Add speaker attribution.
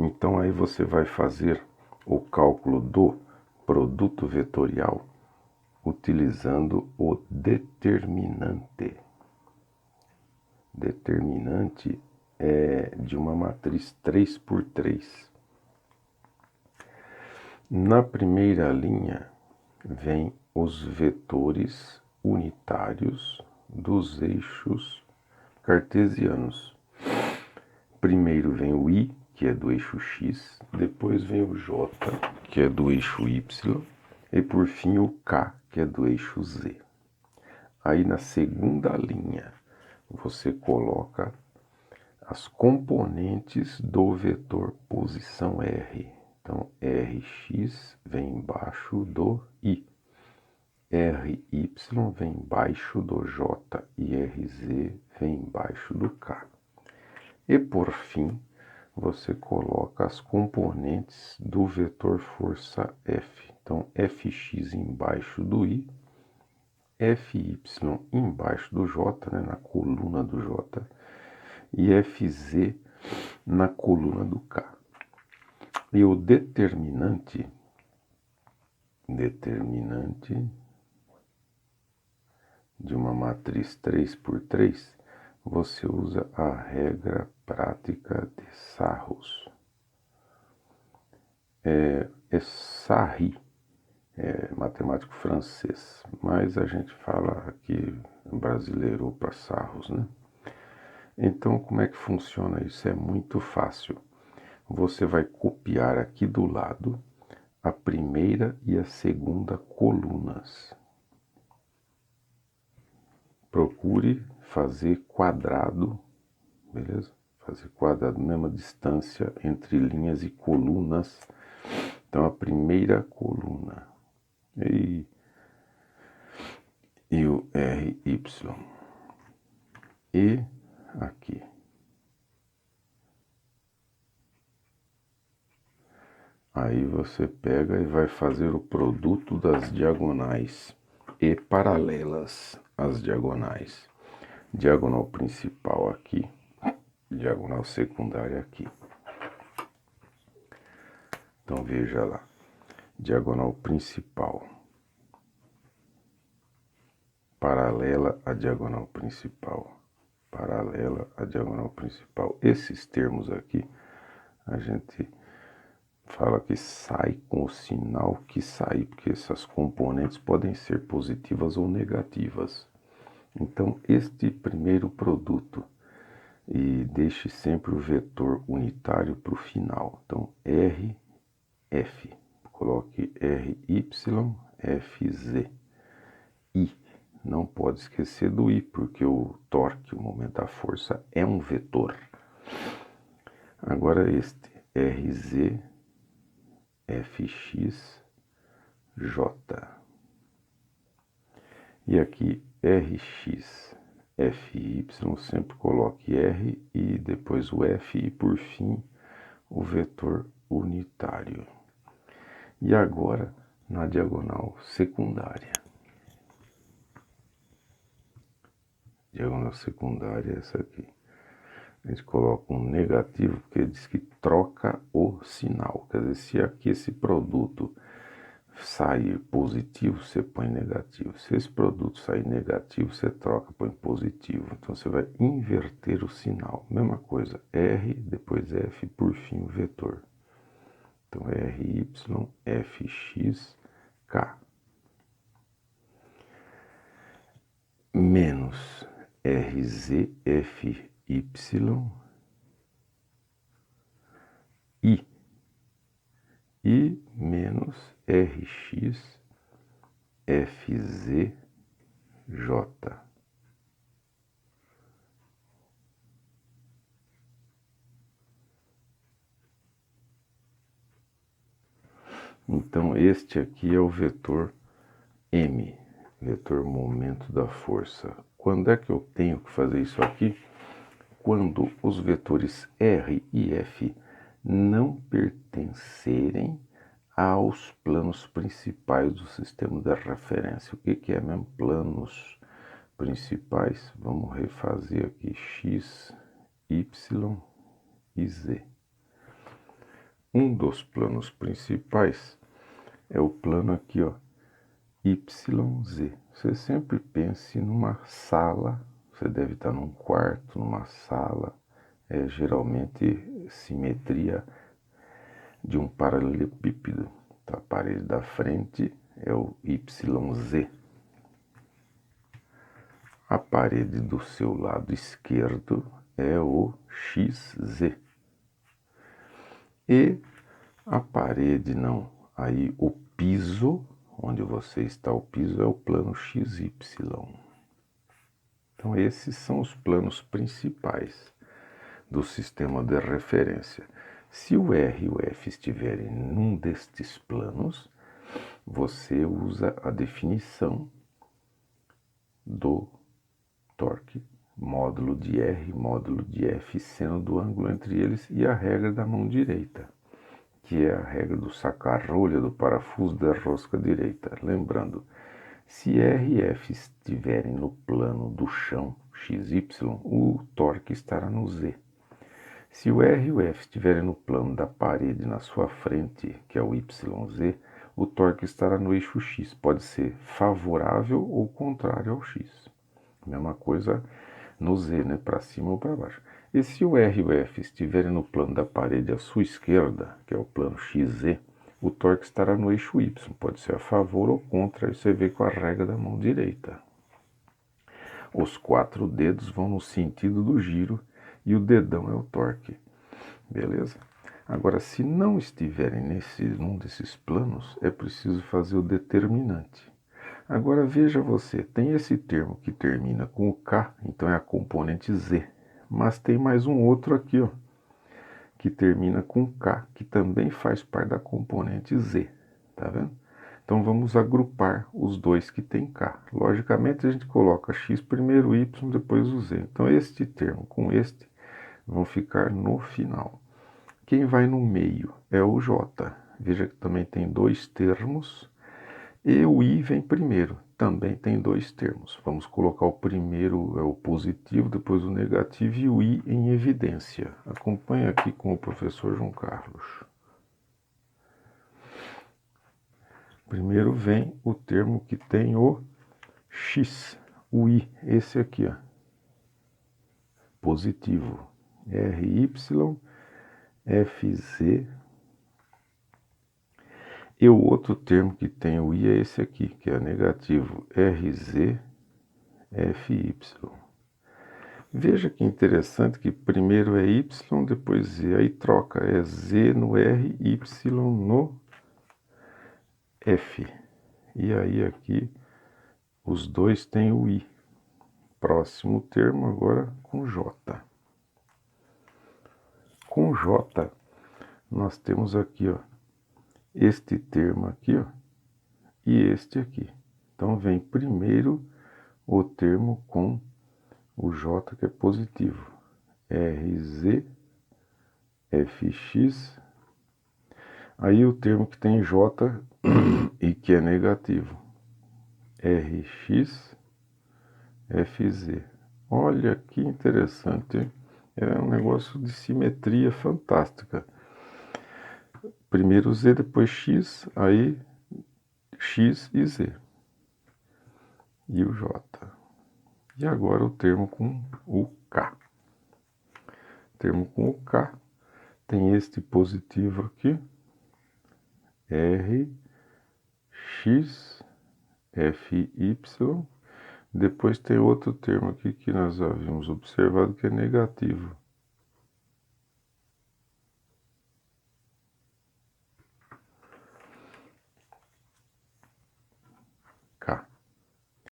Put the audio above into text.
Speaker 1: Então aí você vai fazer o cálculo do produto vetorial utilizando o determinante. Determinante é de uma matriz 3×3. Na primeira linha vem os vetores unitários dos eixos cartesianos. Primeiro vem o I, que é do eixo X, depois vem o J, que é do eixo Y, e por fim o K, que é do eixo Z. Aí na segunda linha você coloca as componentes do vetor posição R. Então Rx vem embaixo do I, Ry vem embaixo do J e Rz vem embaixo do K. E por fim, você coloca as componentes do vetor força F. Então, Fx embaixo do I, Fy embaixo do J, né, na coluna do J, e Fz na coluna do K. E o determinante de uma matriz 3×3, você usa a regra prática de Sarrus. É Sarri, matemático francês, mas a gente fala aqui brasileiro para Sarrus, né? Então, como é que funciona isso? É muito fácil. Você vai copiar aqui do lado a primeira e a segunda colunas. Procure fazer quadrado, beleza? Fazer quadrado, mesma distância entre linhas e colunas. Então, a primeira coluna e o Ry. E aqui. Aí você pega e vai fazer o produto das diagonais e paralelas às diagonais. Diagonal principal aqui, diagonal secundária aqui. Então veja lá, diagonal principal, paralela à diagonal principal, paralela à diagonal principal. Esses termos aqui, a gente fala que sai com o sinal que sai, porque essas componentes podem ser positivas ou negativas. Então, este primeiro produto, e deixe sempre o vetor unitário para o final. Então, RF, coloque RY, FZ. I, não pode esquecer do I, porque o torque, o momento da força, é um vetor. Agora este, RZ, Fx, J. E aqui Rx, Fy, sempre coloque R e depois o F e por fim o vetor unitário. E agora na diagonal secundária. Diagonal secundária é essa aqui. A gente coloca um negativo porque diz que troca o sinal. Quer dizer, se aqui esse produto sair positivo, você põe negativo. Se esse produto sair negativo, você troca, põe positivo. Então você vai inverter o sinal. Mesma coisa, R, depois F, por fim o vetor. Então RY, Fx, K. Menos RZ, Fy, I. E menos Rx, Fz, J. Então, este aqui é o vetor M, vetor momento da força. Quando é que eu tenho que fazer isso aqui? Quando os vetores R e F não pertencerem aos planos principais do sistema de referência. O que é mesmo planos principais? Vamos refazer aqui X, Y e Z. Um dos planos principais é o plano aqui, ó, YZ. Você sempre pense numa sala, você deve estar num quarto, numa sala, geralmente simetria de um paralelepípedo. Então, a parede da frente é o YZ. A parede do seu lado esquerdo é o XZ. E a parede não, aí o piso, onde você está, o piso é o plano XY. Então esses são os planos principais do sistema de referência. Se o R e o F estiverem num destes planos, você usa a definição do torque, módulo de R, módulo de F, seno do ângulo entre eles e a regra da mão direita, que é a regra do sacar-rolha do parafuso da rosca direita. Lembrando, se R e F estiverem no plano do chão, XY, o torque estará no Z. Se o R e o F estiverem no plano da parede na sua frente, que é o YZ, o torque estará no eixo X. Pode ser favorável ou contrário ao X. Mesma coisa no Z, né? Para cima ou para baixo. E se o R e o F estiverem no plano da parede à sua esquerda, que é o plano XZ, o torque estará no eixo Y. Pode ser a favor ou contra. Aí você vê com a regra da mão direita. Os 4 dedos vão no sentido do giro e o dedão é o torque. Beleza? Agora, se não estiverem num desses planos, é preciso fazer o determinante. Agora veja você, tem esse termo que termina com o K, então é a componente Z. Mas tem mais um outro aqui, ó, que termina com K, que também faz parte da componente Z. Tá vendo? Então vamos agrupar os dois que tem K. Logicamente a gente coloca X primeiro, Y, depois o Z. Então este termo com este vão ficar no final. Quem vai no meio é o J. Veja que também tem dois termos. E o I vem primeiro, também tem dois termos. Vamos colocar o primeiro, é o positivo, depois o negativo e o I em evidência. Acompanhe aqui com o professor João Carlos. Primeiro vem o termo que tem o X, o I, esse aqui, ó, positivo. RY, FZ. E o outro termo que tem o I é esse aqui, que é negativo, RZ, FY. Veja que interessante que primeiro é Y, depois Z, aí troca, é Z no R, Y no F. E aí aqui os dois têm o I. Próximo termo agora com J. Com J nós temos aqui, ó, este termo aqui, ó, e este aqui. Então vem primeiro o termo com o J que é positivo. RZ, FX. Aí o termo que tem J e que é negativo. RX, FZ. Olha que interessante, hein? É um negócio de simetria fantástica. Primeiro Z, depois X, aí X e Z. E o J. E agora o termo com o K. O termo com o K tem este positivo aqui. R, X, FY. Depois tem outro termo aqui que nós havíamos observado que é negativo.